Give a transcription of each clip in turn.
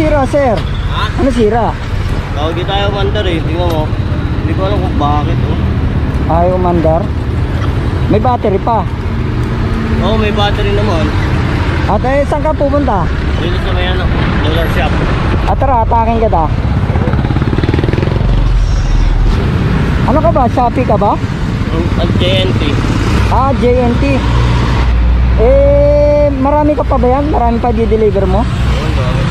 sira, sir? Ha? Ano sira? Tawag tayo mandar eh. Tingnan mo. Hindi ko alam kung bakit. Oh. Ayaw umandar. May battery pa. Oo, may battery naman. At saan ka pupunta? Dito sa may ano, Lola Shop. At tara, atakin kita. Ano ka ba? Shopee ka ba? At JNT. Ah, JNT. Marami ka pa ba yan? Marami pa di-deliver mo? Oo, bakit?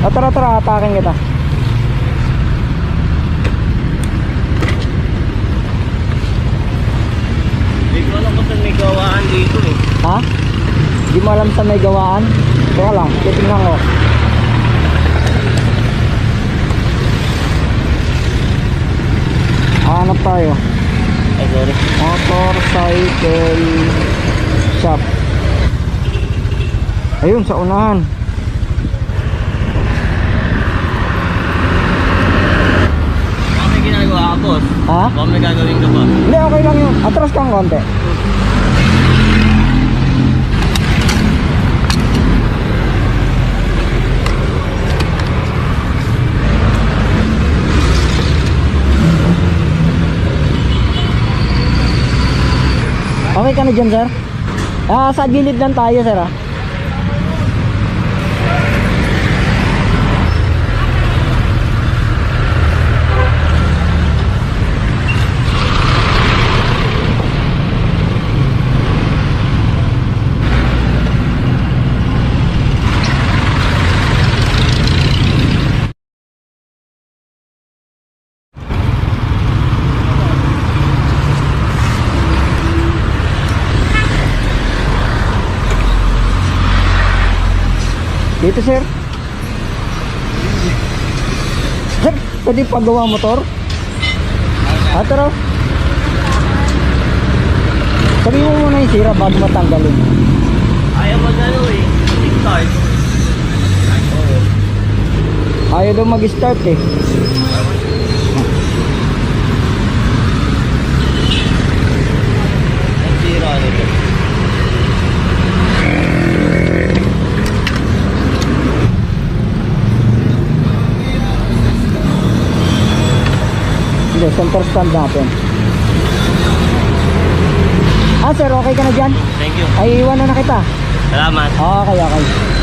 At tara, atakin kita. Hindi ko alam kung saan may gawaan dito eh. Ha? Di mo alam sa may gawaan? Teka lang, titingnan ko. Hanap tayo. Ay, sorry. Motorcycle shop. Ayun, sa unahan. Baka may ginagawa ka, boss. Ha? Baka may gagawin ka pa. Hindi, okay lang yun. Atras kang konti. Okay ka na dyan, sir? Sa gilid lang tayo, sir, ah. Dito, sir. Sir, pwede pagawa motor? Tara. Sabi mo muna yung sira bago matanggalin. Ayaw mag-ano eh. Start. Oo. Ayaw daw mag-start eh. Ang sira nito. Hindi, center stand natin. Sir, okay ka na dyan? Thank you. Ay, iwan na kita. Salamat. Okay.